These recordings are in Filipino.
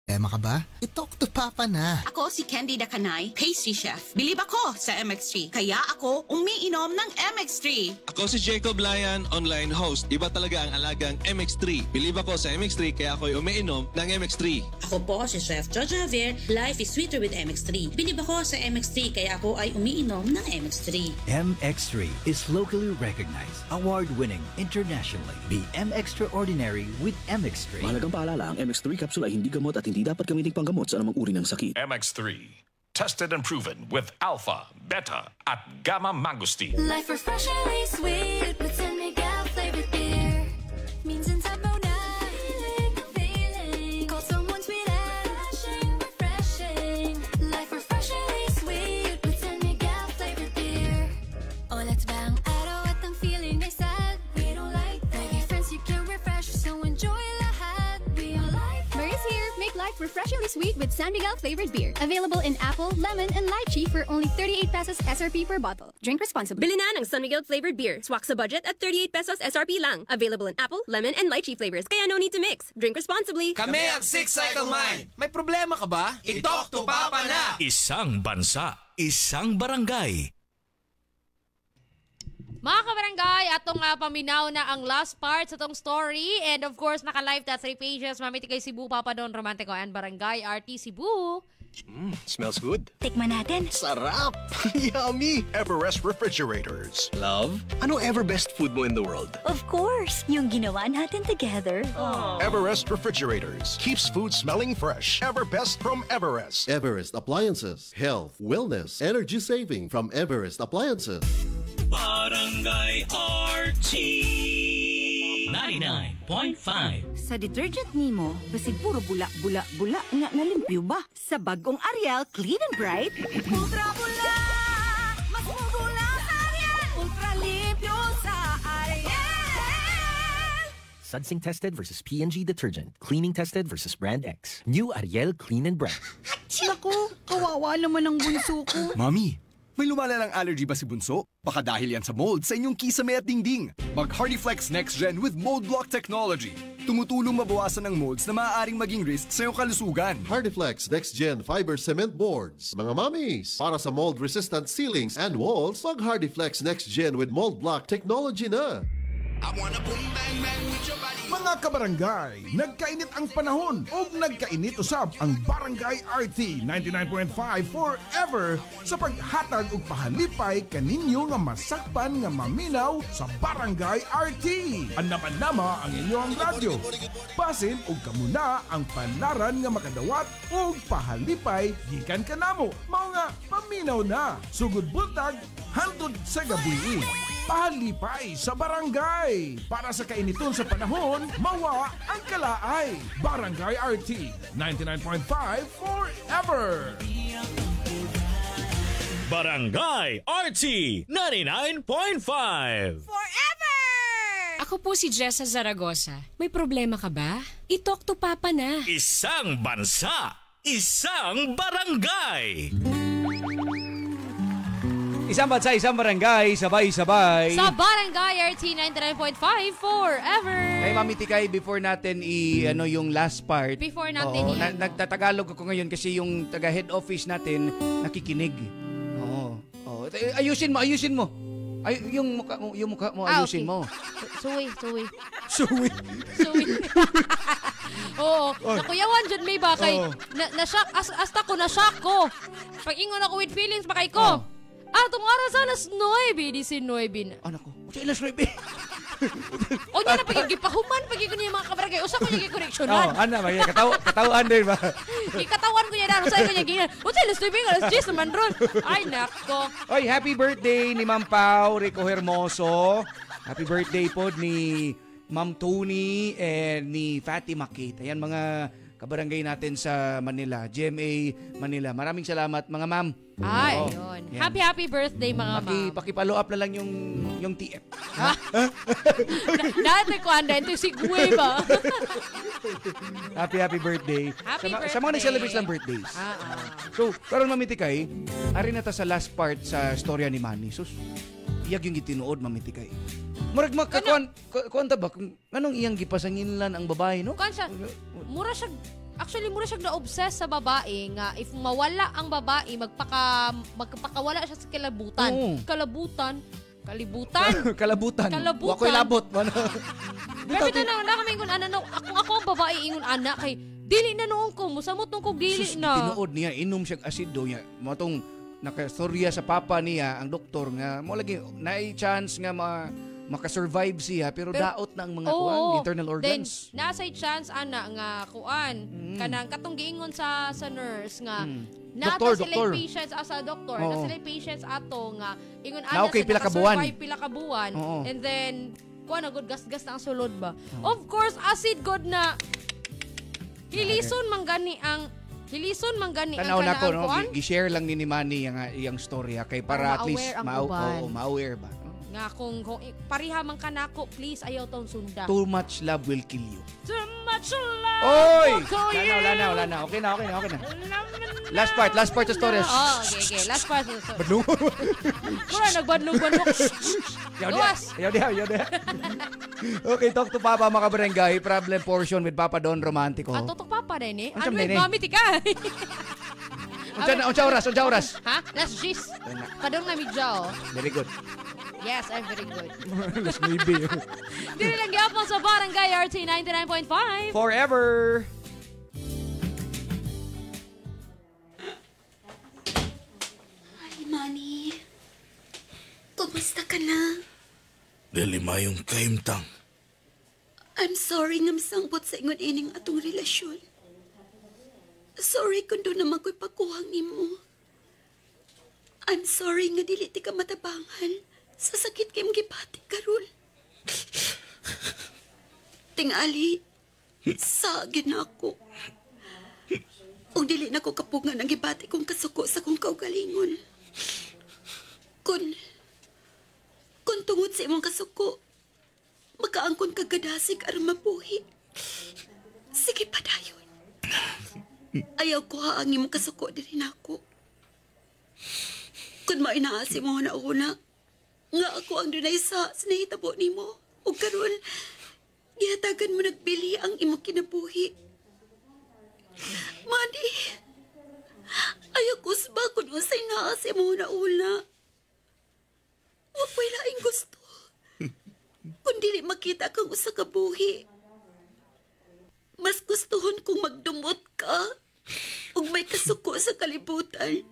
Ema ka ba? I-talk to Papa na. Ako si Candy Dakanay, pastry chef. Bilib ako sa MX3, kaya ako umiinom ng MX3. Ako si Jacob Layan, online host. Iba talaga ang alagang MX3. Bilib ako sa MX3, kaya ako'y umiinom ng MX3. Ako po si Chef Jojo Javier, life is sweeter with MX3. Bilib ako sa MX3, kaya ako ay umiinom ng MX3. MX3 is locally recognized, award-winning internationally. Be extraordinary with MX3. Mahalagang paalala, ang MX3 capsule ay hindi gamot at hindi dapat gamiting panggamot sa anumang uri ng sakit. MX3, tested and proven with alpha, beta, at gamma mangosteen. Life refreshingly sweet with San Miguel flavored beer. Minsan sabaw na feeling. Call someone sweet and refreshing. Life refreshingly sweet with San Miguel flavored beer. Oh, let's bang araw at ang feeling ay sad. We don't like that. With friends you can refresh, so enjoy lahat. We don't like that. Murray's here. Make life refreshingly sweet with San Miguel flavored beer. Available in apple, lemon, and lychee for only 38 pesos SRP per bottle. Drink responsibly. Bili na ng San Miguel flavored beer. Swak sa budget at 38 pesos SRP lang. Available in apple, lemon, and lychee flavors. Kaya no need to mix. Drink responsibly. Kami ang Six Cycle Mind. May problema ka ba? I-talk to Papa na! Isang bansa, isang barangay. Mga kabarangay, atong paminaw na ang last part sa tong story. And of course, naka-live ta 3 pages. Mamiti kay Cebu, Papa Don Romantico and Barangay RT Cebu. Smells good. Tikman natin. Sarap! Yummy! Everest Refrigerators. Love, ano ever best food mo in the world? Of course, yung ginawa natin together. Everest Refrigerators. Keeps food smelling fresh. Everbest from Everest. Everest Appliances. Health, wellness, energy saving from Everest Appliances. Barangay RT 99.5. Sa detergent nimo, basig puro bula-bula-bula nga nalimpyo ba? Sa bagong Ariel Clean and Bright, ultra bula! Mas mabula sa Ariel! Ultra limpyo sa Ariel! Sudsing tested versus P&G detergent. Cleaning tested versus brand X. New Ariel Clean and Bright. Naku, kawawa naman ang bunso ko. Mami, may lumalalang allergy ba si Bunso? Baka dahil yan sa mold sa inyong kisame at dingding. Mag HardyFlex Next Gen with Mold Block Technology. Tumutulong mabawasan ang molds na maaaring maging risk sa iyong kalusugan. HardyFlex Next Gen Fiber Cement Boards. Mga mamis, para sa mold-resistant ceilings and walls, mag HardyFlex Next Gen with Mold Block Technology na. Mga kabarangay, nagkainit ang panahon o nagkainit usab ang Barangay RT 99.5 forever sa paghatag og pahalipay kaninyo nga masakpan nga maminaw sa Barangay RT. Anama-nama ang inyong radyo. Basin og kamuna ang panaran nga makadawat og pahalipay gikan kanamo. Mao nga paminaw na. Sugod buntag hangtod sa gabi. Pahalipay sa barangay. Para sa kainiton sa panahon, mawa ang kalaay. Barangay RT 99.5 forever. Barangay RT 99.5 Forever! Ako po si Jessa Zaragoza. May problema ka ba? I-talk to Papa na. Isang bansa, isang barangay. Isang bansa, isang barangay, sabay-sabay. Sa Barangay RT 99.5 forever. Kay Mami Tikay, before natin yung last part. Before natin nagtatagalog ako ngayon kasi yung taga-head office natin nakikinig. Oo. Ayusin mo. Yung mukha mo, ayusin mo. Suwi. Oh. Nakuyawan dyan may bakay. Na-shock, hasta ko na-shock ko. Pag-ingon ako with feelings, bakay ko. Atong araw sana 9, di si 9. Anak ko, sa ilas 9. O niya na pagigipahuman, pagiging niya mga kabarangay. Usa ko niya correctionan. May katawaan din ba? Ikatawan ko niya na. Usa ko niya gina. O sa ilas 9, alas 10 naman ron. Ay, nako. Oy, happy birthday ni Ma'am Pao Rico Hermoso. Happy birthday po ni Ma'am Tony and ni Fatima Kate. Ayan mga kabarangay natin sa Manila, GMA Manila. Maraming salamat mga ma'am. Ay, yun. Happy birthday mga ma'am. Pakipalo up na lang yung TF. Dati ko anda ito si Gwe ba? Happy birthday. Sa mga nag-celebrate ng birthdays. So, karon Mamitikay, ari na ta sa last part sa storya ni Manny. Sus, iyag yung itinuod Mamitikay. Murag kuanta ba kung anong iyang gipasanginlan ang babae, no? Kuan siya. Mura siya actually mura siya na-obsess sa babae nga if mawala ang babae magpakawala siya sa kalabutan. Kalibutan. Kalabutan. Wakoy labot. Pero ito na kami ingon ana ako ang babae ingon ana kay dili na noon ko musamot nung kog dili na. Tinuod niya inom siya asido niya. Matong nakastorya sa papa niya ang doktor nga mo lagi naay chance nga makasurvive siya pero daot na ang mga internal organs. Then nasay chance ana nga kuan kanang katong giingon sa nurse nga doktor. Patients asa doktor na sila patients ato nga ingon ana sa pila ka buwan and then kuan na good gas na ang sulod ba. Of course acid god na hilison man gani ang tanaw na ko no gi-share lang ni Manny yang storya kay para at least ma-aware ba. Nga kung pariha man ka nako, please ayaw tong sunda. Too much love will kill you. Too much love. Oy! Lana. Okay na. Last part sa story. Okay. Last part. Badlong. Mura nagbadlong. Yaw dia. Okay, talk to Papa mga barangay. Problem portion with Papa Don Romantico. Tutok Papa din eh. Ano mami tika. Unsa oras? Ha? Last gis. Padong na midyo. Very good. Yes, I'm very good. Last maybe. Dili lang gyapon sa Barangay RT 99.5. Forever. Hi, Manny. Kumusta ka na? Dili mayong kaimtang. I'm sorry nga masangpot sa ingon ining atong relasyon. Sorry kung doon naman ko'y pakuhang imo. I'm sorry nga dili ti ka matabangan sa sakit kay mong gipati karol. Tingali, sagin na ako. O dili na ko kapungan ang gipati kong kasuko sa kong kaugalingon. Kung tungod sa imong kasuko, makaangkon kagadasig aron mabuhi. Sige pa dayon. Ayaw ko haang imong kasuko diri nako. Kung mainaasi mo na una, nga ako ang dunay sa nahitabo nimo. O karon, gihatagan mo nagbili ang imong kinabuhi. Manny, ayaw ko sa bakod mo sa inaasi mo na una. Huwag ko'y laing gusto. Kung dili makita kang usa ka buhi. Mas gustuhon kong magdumot ka ug may kasuko sa kalibutan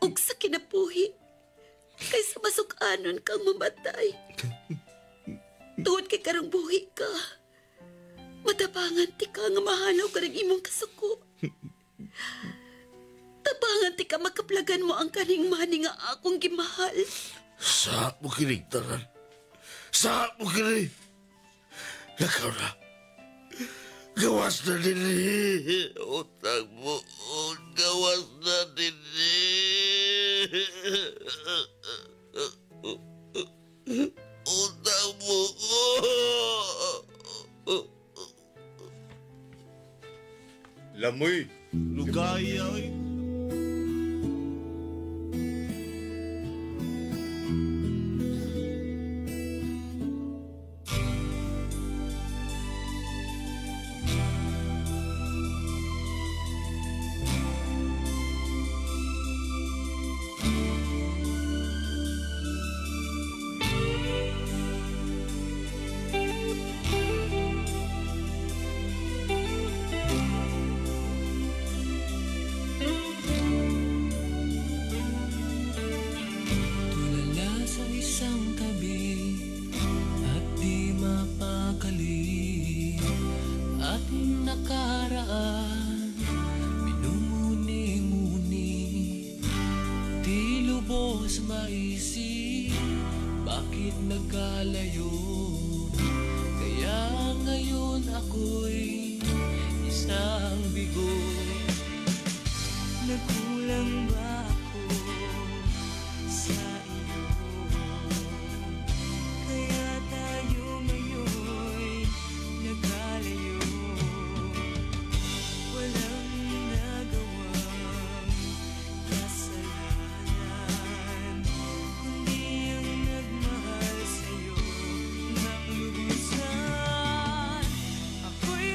ug sa kinabuhi kaysa masukanon kang mamatay. Tuod kay karang buhi ka. Matabangan ti ka nga mahanaw ka ng imong kasuko. Tabangan ti ka makaplagan mo ang kaning mani nga akong gimahal. Sa mo kiniktaran. Sa mo kinig. Lakaw na. Gawas na din utang mo. Gawas na din utang mo. Lamoy. Lugaya. Ako'y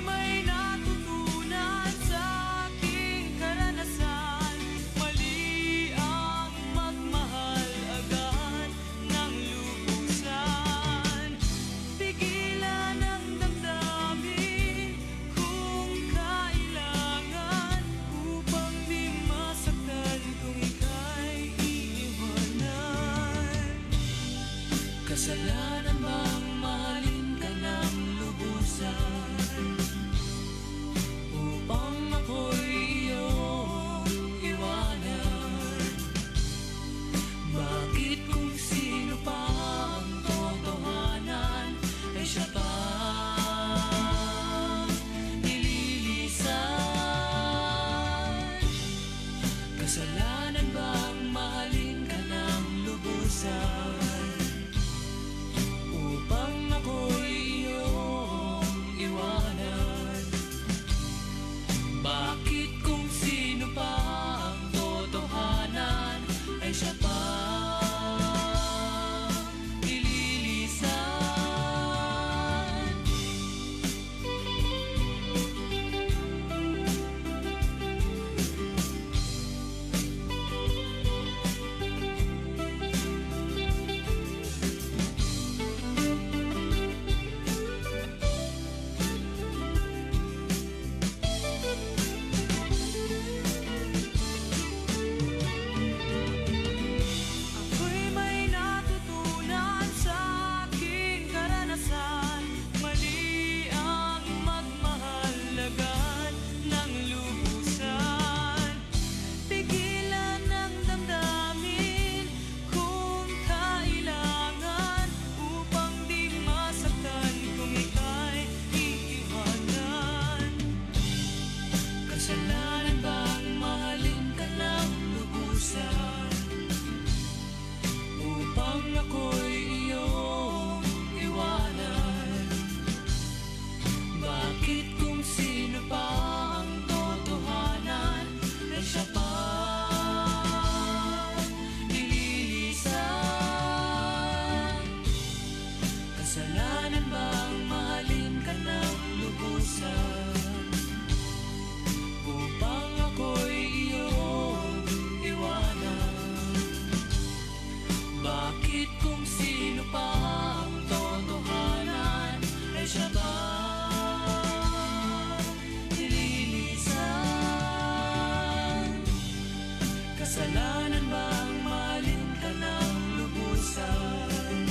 Kasalanan bang mahalin ka ng lubusan?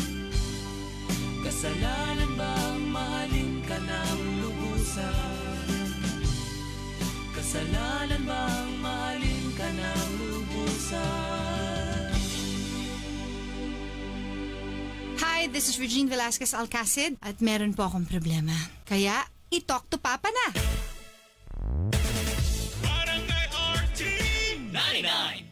Kasalanan bang mahalin ka ng lubusan? Kasalanan bang mahalin ka ng lubusan? Hi, this is Regine Velasquez Alcacid at meron po akong problema. Kaya, i-talk to Papa na! Barangay RT 99.5.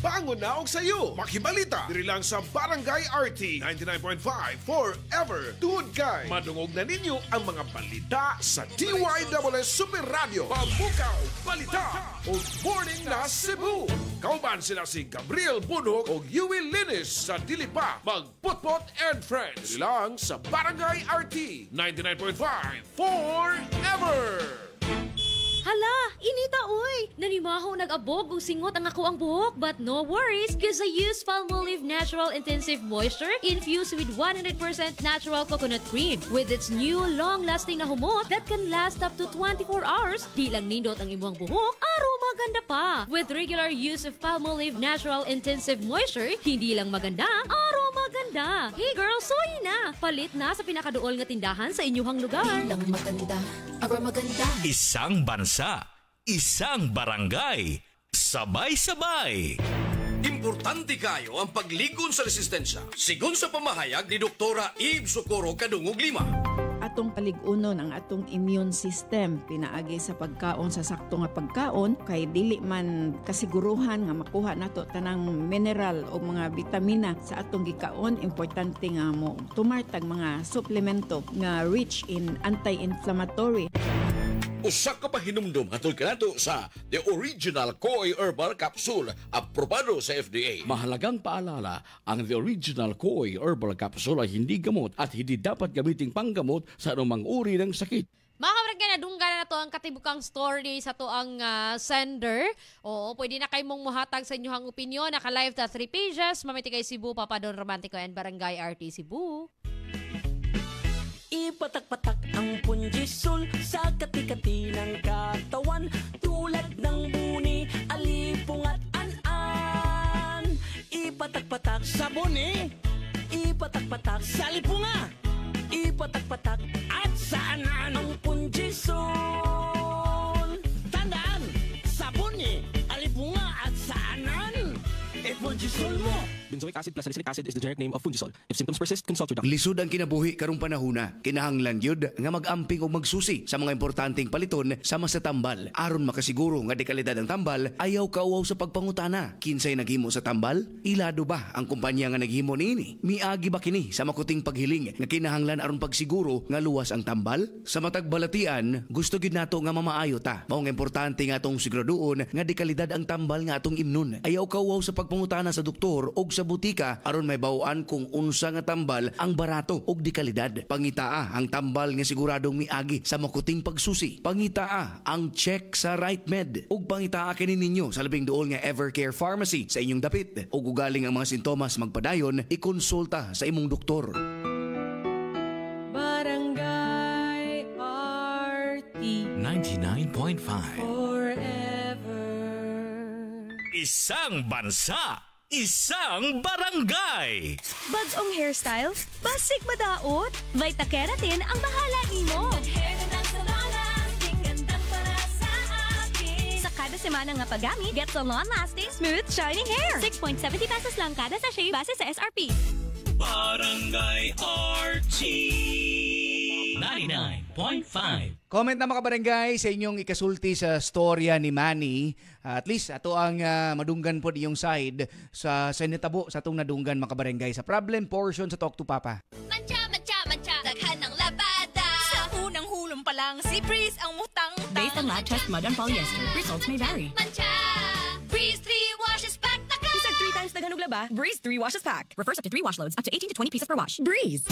Bangon na og sayo! Makibalita! Diri lang sa Barangay RT 99.5 Forever! Tungod kay madungog na ninyo ang mga balita sa DYWS Super Radio. Pabukaw, balita o Morning na Cebu. Kauban sila si Gabriel Bunhog o Yui Linis sa Dilipa. Magputpot and Friends. Diri lang sa Barangay RT 99.5 Forever! Hala, inita oy! Nanimaho nag-abog o singot ang ako ang buhok. But no worries, cause I use Palmolive Natural Intensive Moisture infused with 100% natural coconut cream. With its new long-lasting na humot that can last up to 24 hours, di lang nindot ang imong buhok, aro maganda pa. With regular use of Palmolive Natural Intensive Moisture, hindi lang maganda, aro maganda. Hey girl, soy na! Palit na sa pinakaduol nga tindahan sa inyuhang lugar. Hindi lang maganda, aro maganda. Isang bansa, isang barangay, sabay-sabay. Importante kayo ang pagligon sa resistensya. Sigon sa pamahayag ni Doktora Eve Socorro Kadungog Lima. Atong paligunon ang atong immune system pinaagi sa pagkaon sa sakto nga pagkaon kay dili man kasiguruhan nga makuha nato tanang mineral o mga vitamina sa atong gikaon. Importante nga mo tumartag mga suplemento nga rich in anti-inflammatory. Usa ka pa hinumdum hatod kanato sa The Original Koi Herbal Capsule, aprobado sa FDA. Mahalagang paalala, ang The Original Koi Herbal Capsule ay hindi gamot at hindi dapat gamiting panggamot sa anumang uri ng sakit. Mga kabarangay, nadunggan na to ang katibukang story sa to ang sender. Oo, pwede na kayo mong muhatag sa inyong opinion. Naka-live ta 3 pages. Mamiti kay Cebu, Papa Don Romantico and Barangay RT Cebu. Ipatak-patak ang punjisol sa kati-kati ng katawan, tulad ng buni, alipong at an-an. Ipatak-patak sa buni, ipatak-patak sa lipunga, ipatak-patak at sa an-an ang punjisol. Tandaan, sa buni, alipunga at sa an-an, punjisol mo. Benzoic acid plus salicylic acid is the generic name of Fundisol. If symptoms persist, consult your doctor. Lisod ang kinabuhi karong panahona. Kinahanglan yun nga mag-amping o magsusi sa mga importanteng paliton sama sa tambal. Aron makasiguro nga di kalidad ang tambal, ayaw kauaw sa pagpangutana. Kinsay naghimo sa tambal? Ilado ba ang kumpanya nga naghimo niini? Miagi ba kini sa makuting paghiling nga kinahanglan aron pagsiguro nga luwas ang tambal? Sa matag balatian, gusto gid nato nga mamaayo ta. Mao nga importante nga atong siguraduon nga di kalidad ang tambal nga atong imnon. Ayaw kauaw sa pagpangutana sa doktor o sa butika aron may bawaan kung unsa nga tambal ang barato ug di kalidad. Pangitaa ang tambal nga siguradong miagi sa makuting pagsusi. Pangitaa ang check sa RightMed ug pangitaa kini ninyo sa labing duol nga Evercare Pharmacy sa inyong dapit. Ug ugaling ang mga sintomas magpadayon, ikonsulta sa imong doktor. Barangay RT 99.5 Forever. Isang bansa, isang barangay. Bagsong hairstyle? Basik madaot? Vita Keratin ang bahala nimo. Sa kada semana nga paggamit, get sa long-lasting, smooth, shining hair. 6.70 pesos lang kada sachet base sa SRP. Barangay RT 99.5. Comment na mga barangay sa inyong ikasulti sa storya ni Manny. At least ato ang madunggan po iyong side sa netabo sa itong nadunggan mga barangay sa problem portion sa Talk to Papa. Mancha, mancha, mancha, daghan ng labada. Sa unang hulong pa lang, si Breeze ang mutang-tang. Based on lab test mud and polyester, results may vary. Mancha, Breeze 3 washes pack na ka. Isag 3 times daghan og laba, Breeze 3 washes pack. Refers up to 3 wash loads, up to 18 to 20 pieces per wash. Breeze.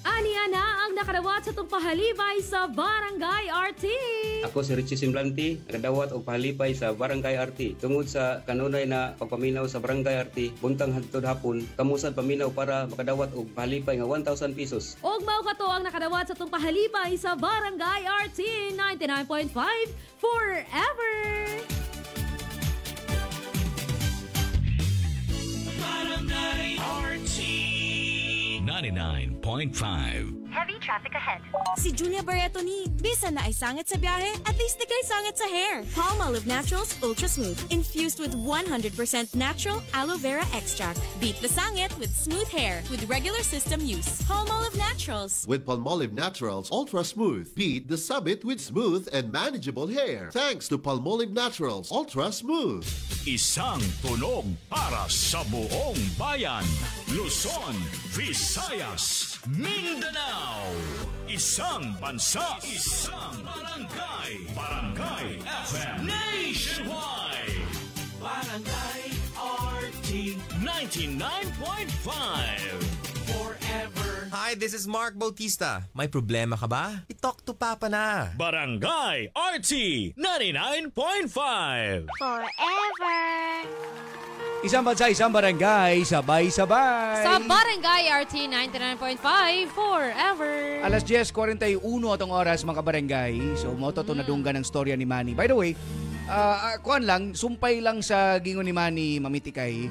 Aniya na ang nakadawat sa itong pahalibay sa Barangay RT. Ako si Richie Simblante, nakadawat og pahalipay sa Barangay RT. Tungod sa kanunay na pagpaminaw sa Barangay RT, buntang hangtod hapon, kamusad paminaw para makadawat og pahalipay nga 1,000 pesos. Og mao kato ang nakadawat sa itong pahalibay sa Barangay RT 99.5 forever. Barangay RT 99.5. Heavy traffic ahead. Si Julia Barreto ni, bisa na ay sangit sa biyahe, at least di kay sangit sa hair. Palmolive Naturals Ultra Smooth, infused with 100% natural aloe vera extract. Beat the sangit with smooth hair with regular system use. Palmolive Naturals. With Palmolive Naturals Ultra Smooth, beat the sabit with smooth and manageable hair. Thanks to Palmolive Naturals Ultra Smooth. Isang tunog para sa buong bayan. Luzon, Visayas, Mindanao. Isang bansa, isang barangay. Barangay FM Nationwide. Barangay RT 99.5 forever. Hi, this is Mark Bautista. May problema ka ba? I-talk to Papa na. Barangay RT 99.5 Forever. Isang bansa, isang barangay, sabay-sabay. Sa Barangay RT 99.5 forever. Alas 10:41 atong oras mga barangay. So mo to nadunggan ang storya ni Manny. By the way, kuan lang, sumpay lang sa gingon ni Manny Mamitikay.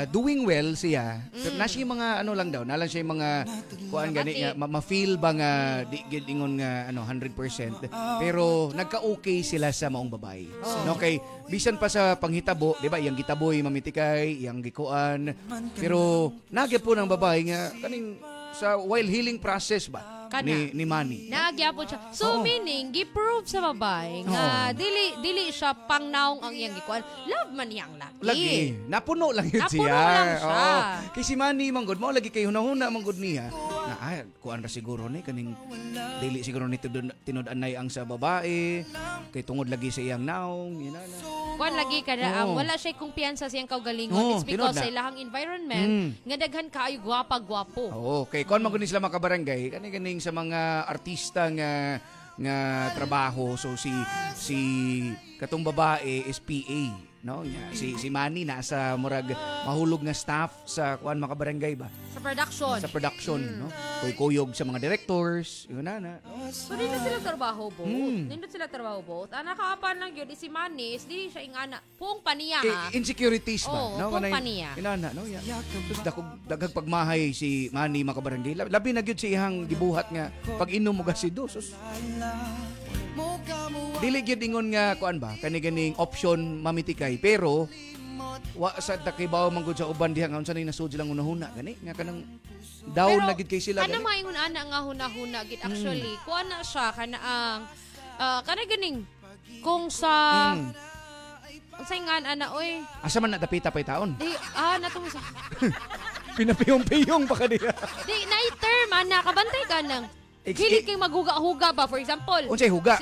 Doing well siya. Pero na siya mga ano lang daw, nalang siya mga kuan gani nga ma-feel ba nga di gid ingon nga ano 100%. Pero nagka-okay sila sa maong babae. No, okay, bisan pa sa panghitabo, di ba? Iyang gitaboy Mamitikay, iyang gikuan. Pero nagya po ng babae nga kaning sa while healing process ba ni Manny. Naagyapon siya. So meaning giprove sa babae nga dili siya pangnaong ang iyang gikuan. Love man niyang lagi. Napuno lang yun siya. Napuno lang siya. Kay si Manny manggod mo lagi kay hunahuna manggod niya. Na kuan ra siguro ni kaning dili siguro ni tinud-anay ang sa babae. Kay tungod lagi sa iyang naong, Kuan lagi kada wala siya kumpiyansa sa iyang kaugalingon. It's because sa ilahang environment nga daghan kaayo gwapa-gwapo. Okay, kuan manggod ni sila mga kabarangay kaning sa mga artista nga trabaho. So si katong babae is PA, no? Si Manny nasa murag mahulog nga staff sa kuan mga barangay ba? Sa production. No? Kuyog sa mga directors, yun na. So nindot sila trabaho both. Ana kaapan lang yun si Manny, is di siya ingana. Puong paniya ha. Insecurities ba? No, puong paniya. Inana, no? Daghag pagmahay si Manny mga barangay. Labi na gyud si ihang gibuhat nga pag inom mo gasido. Dili gyud ingon nga kuan ba kani-ganing option Mamitikay, pero wa sa takibaw manggod sa uban diha nga unsa nay nasud silang unahuna gani nga kanang down na gid kay sila gani. Kana maingon ana nga hunahuna gid actually. Kuan na siya kana ang kani-ganing kung sa saingan ana oy. Asa man nadapita pay taon? Di natong sa pinapiyong-piyong pa kaniya. Di night term ana kabantay ka nang dili kay maghuga-huga ba for example. Unsay huga?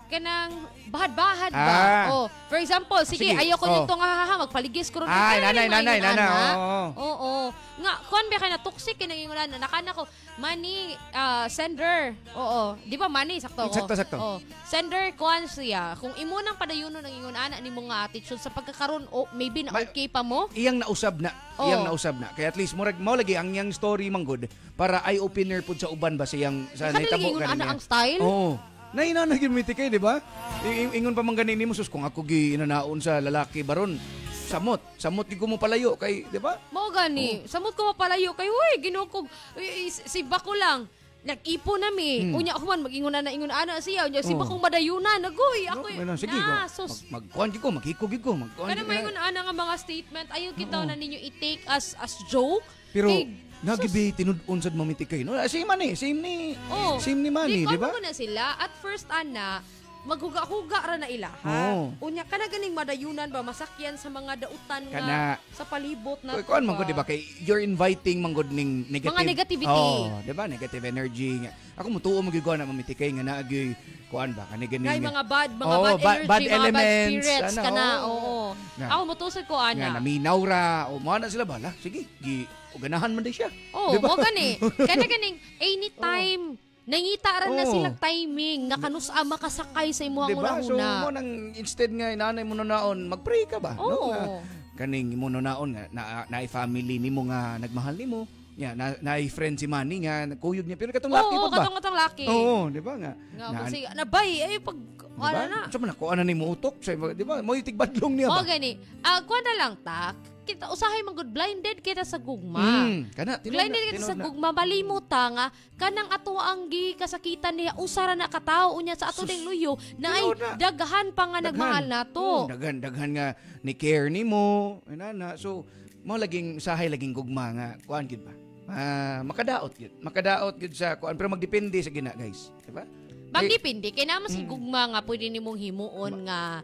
Kanang bahad-bahad ba? For example, sige. Ayoko nito nga magpaligis ko ron. Nanay. Oo. Nga, kuan ba ka na toxic kinang ingunan nakana ko. Manny, sender. Oo. Di ba Manny sakto? Sakto. Oo. Sender kuan siya. Kung imo nang padayunon ang ingon ana nimo nga attitude sa pagkakaroon maybe na okay pa mo. Iyang nausab na. Kaya at least mo lagi ang yang story manggod para eye opener pud sa uban ba siyang sa naitabo kanina. Ang style? Oo. Nainanagimitikay, di ba? Ingon pa man ganin nimo sus kung ako gi inanaon sa lalaki baron. Samot gid ko mo palayo kay, di ba? Mao gani. Samot ko mapalayo kay ginukog si Bako lang. Nag-ipo nami. Unya ako man mag-ingon ana siya. Unya si Bakong madayunan nagoy ako. Sige magkuan gid ko, maghikog gid ko. Kana may ingon ana nga mga statement ayo kita na ninyo i-take as joke. Pero nagibi tinud-on sad Mamitikay, no? Same ni Manny, di ba? Di na sila at first ana maghuga-huga ra na ila. Unya kana ganing madayunan ba masakyan sa mga dautan nga sa palibot na. Kuan man ko di ba kay you're inviting manggod ning negative. Mga negativity. Di ba? Negative energy nga. Ako mutuo mo gyud ko na Mamitikay nga naagi kuan ba kani ganing. Kay mga bad energy, bad mga elements, bad spirits kana. Oo. Ako mutusod ko ana. Nga naminaw ra o mo na sila bala. Sige, ganahan man din siya. Diba? Mo gani. Kana ganing anytime nangita ran na Oo. silang timing, nakanusa makasakay sa imuhang Diba? So, una-una. mo nang instead nga nanay mo naon, mag-pray ka ba? Oo. Nga, kaning mo naon nga, na family ni mo nga nagmahal ni mo. Yeah, na friend si Manny nga, kuyog niya. Pero katong laki Oo, pa ba? katong laki. Oo, di ba nga? Nga, kasi, nabay, pag, Diba? ano na. So, nakuha na ni mo utok. Di ba? Mo yung tigbadlong niya ba? O, gani. Kuha na lang, ta. Kita, usahay man good, blinded kita sa gugma. Kana, Blinded kita sa gugma, malimuta nga, kanang ato ang kasakitan niya, usara na katao niya sa ato ding luyo, na ay daghan pa nga nagmahal na to. Daghan nga ni care ni mo. Inana. So, mo laging usahay, laging gugma nga. Kuhaan gid ba? Makadaot gid sa kuan, pero magdepende sa gina, guys. Diba? Magdepende kay naman si gugma nga pwede nimong himuon nga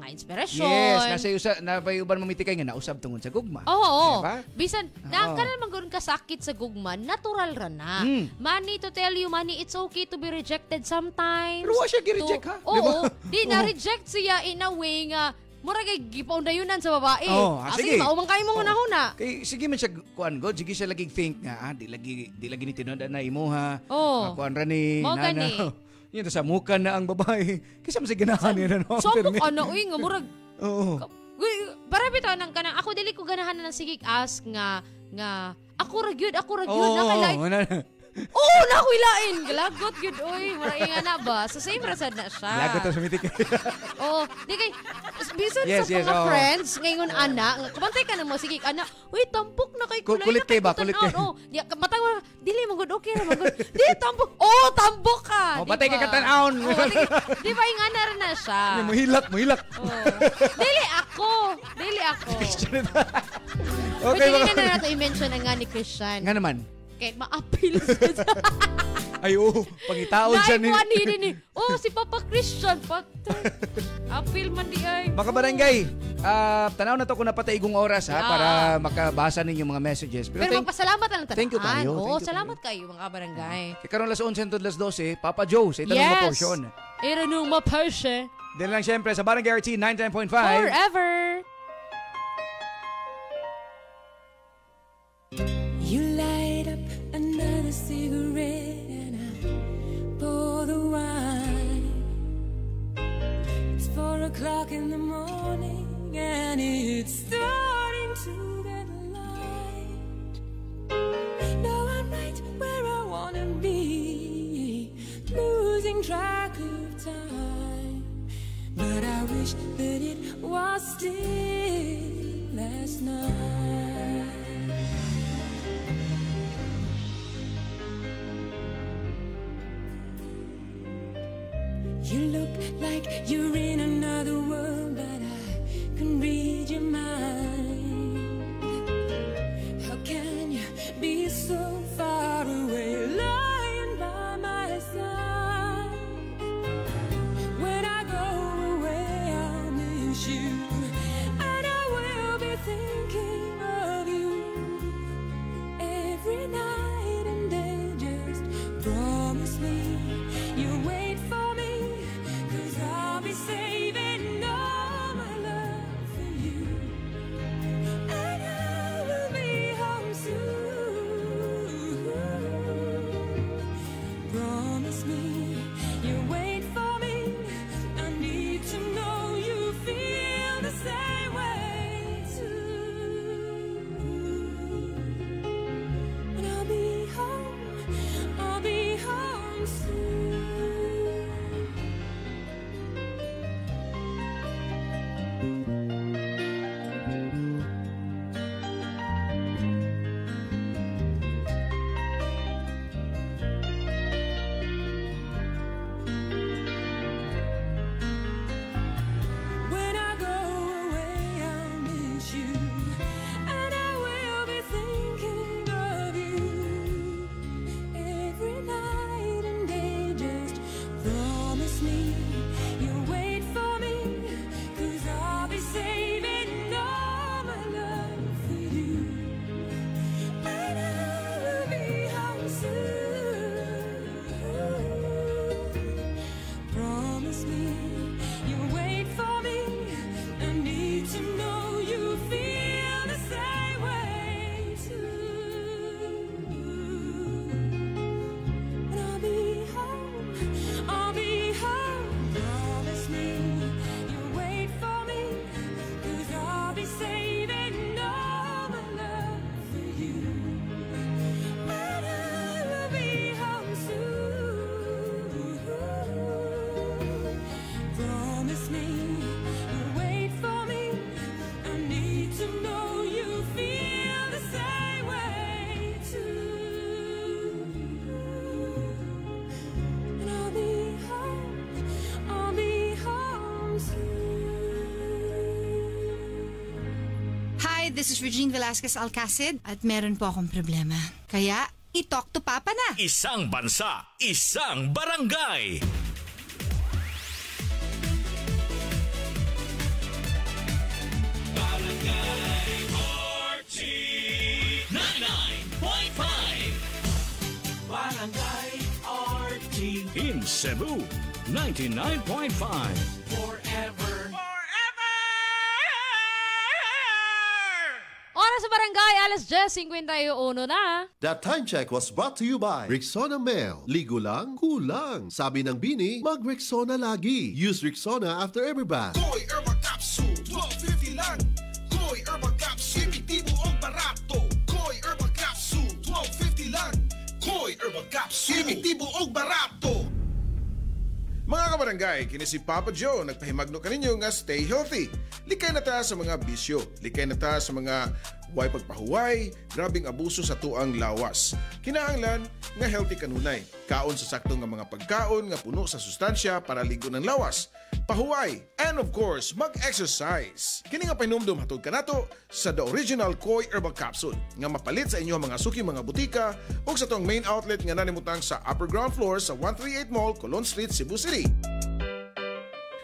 inspirasyon. Yes, napayuban mamitikay nga nausab tungod sa gugma. Oo. Diba? Bisan na kanan man gud kasakit sa gugma, natural ra na. Money to tell you, money, it's okay to be rejected sometimes. Pero wa siya gi-reject ha? Oo. Di na reject siya in a way nga mura kay gipaundayunan sa babae. Sige. Sige, maumang kayo mo una-una. Kay sige man siya kuan god, sige siya lagi think nga di lagi ni tinuod na imuha. Kuan ra ni nana. Yun sa muka na ang babae. Kisa man sa ganahan niya no. So mo kana uy nga murag. Oo. Para bitaw nang kanang ako dili ko ganahan na sige ask nga ako ra gyud na kay Oo, nakwilain. Galagot yun, oy. Maraming nga na ba? So, same rasad na siya. Galagot na sumitik. Oo. Di kay, bisan sa mga friends, ngayon, ana, kumantay ka na mo, sige, ana, uy, tampok na kay kulay. Kulit kay ba? Kulit kay. Oo. Matang mo, dili, magod, okay na, magod. Di, tampok. Oo, tampok ka. Patay kay katanaon. Di ba, yung ana rin na siya. Muhilak. Dili ako. Okay, pwede na nato i-mention ang nga ni Christian. Nga naman. Kahit ma-appeal ay, pangitaon siya ni... si Papa Christian, appeal man di ay. Mga barangay, tanaw na to kung napataigong oras para makabasa ninyo mga messages. Pero magpasalamat lang tanan. Thank you tayo. Oo, salamat kayo mga barangay. Karon las 11 hangtod las 12, Papa Joe, sa itanong na portion. Itanong ma-portion. Dahil lang siyempre sa Barangay RT 99.5. Forever. You light up another cigarette and I pour the wine. It's 4 o'clock in the morning and it's starting to get light. Now I'm right where I wanna be, losing track of time. But I wish that it was still last night. You look like you're in another world, but I can read your mind. How can you be so far away, lying by my side? When I go away, I'll miss you, and I will be thinking of you every night and day. Just promise me you'll wait for me. I'll be saving all my love for you. this is Regine Velasquez Alcacid at meron po akong problema. Kaya, i-talk to Papa na! Isang bansa, isang barangay. Barangay RT 99.5. Barangay RT in Cebu 99.5. Forever. Oras sa barangay, alas 10:51 na. That time check was brought to you by Rexona Mel. Ligo lang, kulang. Sabi ng Bini, mag Rexona lagi. Use Rexona after every bath. Koy Herbal Capsule, 12.50 lang. Koy Herbal Capsule, epektibo o barato. Koy Herbal Capsule, 12.50 lang. Koy Herbal Capsule, epektibo o barato. Mga kabarangay, kini si Papa Joe, nagpahimagno kaninyo nga stay healthy. Likay na ta sa mga bisyo, likay na ta sa mga huway pagpahuway, grabing abuso sa tuang lawas. Kinahanglan nga healthy kanunay. Kaon sa sakto nga mga pagkaon nga puno sa sustansya para ligo ng lawas. Pahuway, and of course, mag-exercise. Kini nga pahinumdum hatod kanato sa The Original Koy Herbal Capsule nga mapalit sa inyo mga suki mga butika o sa tong main outlet nga nanimutang sa upper ground floor sa 138 Mall, Colon Street, Cebu City.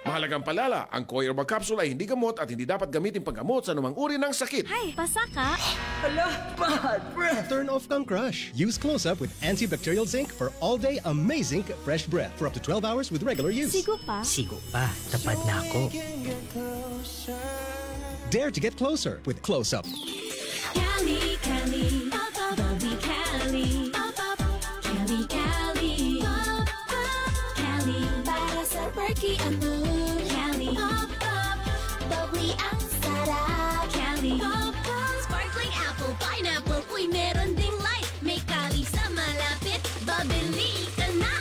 Mahalagang palala, ang Koy Herbal Capsule ay hindi gamot at hindi dapat gamitin panggamot sa anumang uri ng sakit. Ay, basa ka? Hala, bad breath! Turn off kang crush. Use Close-Up with antibacterial zinc for all-day amazing fresh breath for up to 12 hours with regular use. Sigo pa? Sigo pa. Tapad na ako. Dare to get closer with Close-Up. Cali, Cali, Bobby Cali, Cali, Cali, Cali, para sa perky ang mood. Cali, bubbly ang sarap. Cali, sparkling apple, pineapple, uy meron ding light. May Cali sa malapit, babili ka na.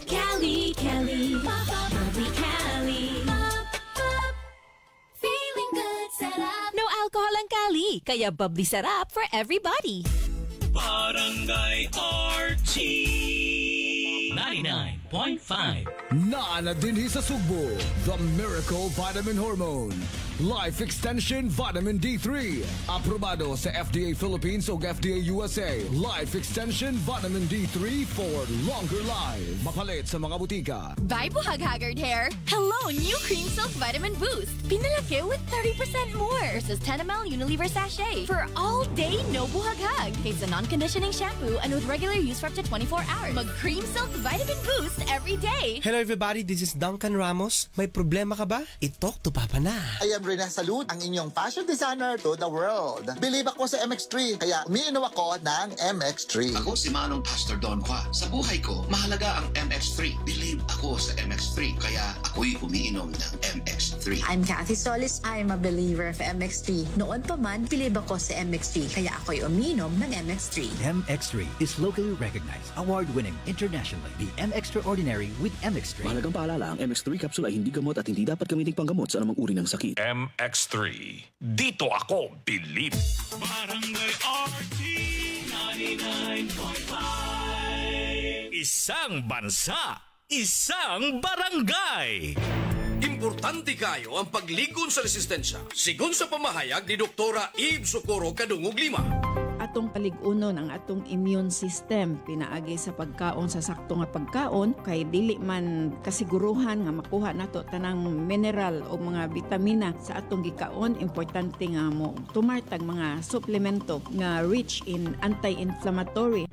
Cali, Cali, bubbly Cali, feeling good, sarap. No alcohol ang Cali, kaya bubbly sarap for everybody. Barangay RT 99.5. Na dinhi sa Sugbo, the Miracle Vitamin Hormone. Life Extension Vitamin D3. Aprobado sa FDA Philippines o FDA USA. Life Extension Vitamin D3 for longer life. Mapalit sa mga butika. Bye, buhag-haggard hair! Hello, new Cream Silk Vitamin Boost! Pinalaki with 30% more versus 10 ml Unilever sachet for all day no buhag-hag. It's a non-conditioning shampoo and with regular use for up to 24 hours. Mag Cream Silk Vitamin Boost every day. Hello everybody, this is Duncan Ramos. May problema ka ba? I-talk to Papa na. I am Rene Salud, ang inyong fashion designer to the world. Believe ako sa MX3, kaya umiinom ako ng MX3. Ako si Manong Pastor Don Qua. Sa buhay ko, mahalaga ang MX3. Believe ako sa MX3, kaya ako'y umiinom ng MX3. I'm Kathy Solis. I'm a believer of MX3. Noon pa man, believe ako sa MX3, kaya ako'y umiinom ng MX3. MX3 is locally recognized, award-winning internationally. The MX-Traordinary with MX3. Mahalagang paalala, ang MX3 capsule ay hindi gamot at hindi dapat gamitin panggamot sa anumang uri ng sakit. MX3. Dito ako believe. Barangay RT 99.5. Isang bansa, isang barangay. Importante kayo ang pagligon sa resistensya. Sigon sa pamahayag ni Doktora Eve Socorro Kadungog Lima. Atong paligunon ang atong immune system pinaagi sa pagkaon sa sakto nga pagkaon kay dili man kasiguruhan nga makuha nato tanang mineral o mga vitamina sa atong gikaon. Importante nga mo tumartag mga suplemento nga rich in anti-inflammatory.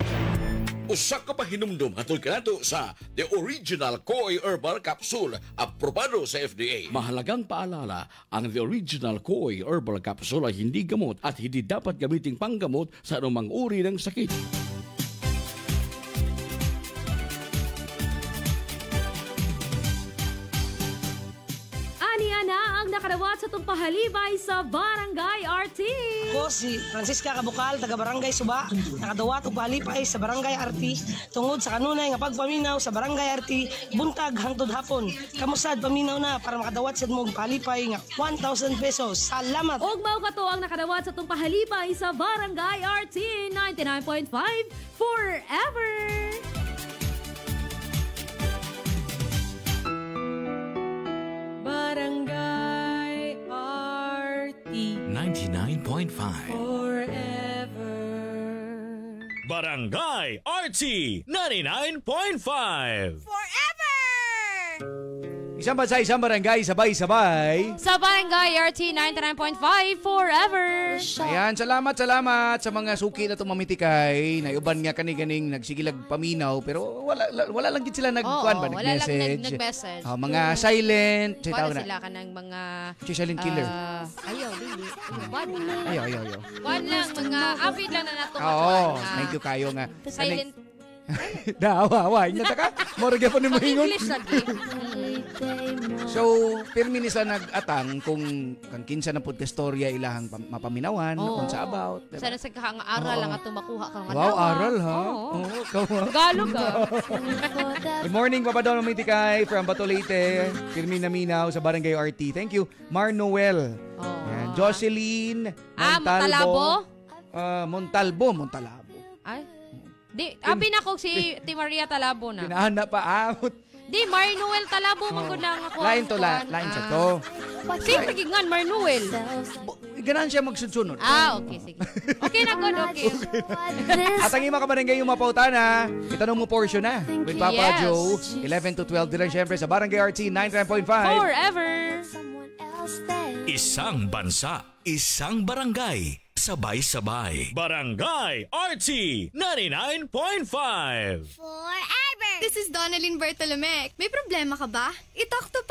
Usa ka pa hinumdum hatod kanato sa The Original Koy Herbal Capsule, aprobado sa FDA. Mahalagang paalala, ang The Original Koy Herbal Capsule ay hindi gamot at hindi dapat gamitin panggamot sa anumang uri ng sakit. Aniya na ang nakadawat sa itong pahalibay sa Barangay RT. Ako si Francisca Kabukal, taga Barangay Suba. Nakadawat og palipay sa Barangay RT tungod sa kanunay nga pagpaminaw sa Barangay RT buntag hangtod hapon. Kamusad paminaw na para makadawat sa mong palipay nga 1,000 pesos. Salamat. Og mao kato ang nakadawat sa itong pahalipay sa Barangay RT 99.5 forever. Barangay RT 99.5. 99.5. Barangay RT 99.5. Isang bansa, isang barangay, sabay-sabay. Sa Barangay RT 99.5 forever. Ayan, salamat sa mga suki na tumamitikay. Naiuban nga kani-ganing nagsigilag paminaw, pero wala lang din sila nag-message. Wala lang nag-message. Mga silent. Wala sila ka ng mga... silent killer. Ayaw, dili. Ayaw. Wala lang, mga avid lang na natuwa. Oo, thank you kayo nga. Silent. Dawa, inyata ka. Morga po ni mo hingon. English lagi. So, pirmi ni sa nag-atang kung kinsa na pod ka storya ilahang mapaminawan, kung sa about. Diba? Sana sa aral lang at makuha ka nga. Wow, aral ha? Tagalog ka. Good morning, Papa Don Mamitikay from Bato Leyte. Pirmi na minaw sa Barangay RT. Thank you. Mar Noel. Jocelyn Montalvo. Montalvo. Ay. Di, pinakog si Maria Talabo na. Pinahanda pa out. Di, Marnuel Talabo, maggunang ako. Lain sa to. Sige, pagingan, Marnuel. Ganan siya magsunod. Okay, sige. Okay na, good, okay. At ang ima ka barangay yung mapautana, itanong mo portion na. With Papa Joe, 11 to 12 din syempre sa Barangay RT 99.5. Forever. Isang bansa, isang barangay, sabay-sabay. Barangay RT 99.5. Forever! This is Donalyn Bartolomec. May problema ka ba? I-talk to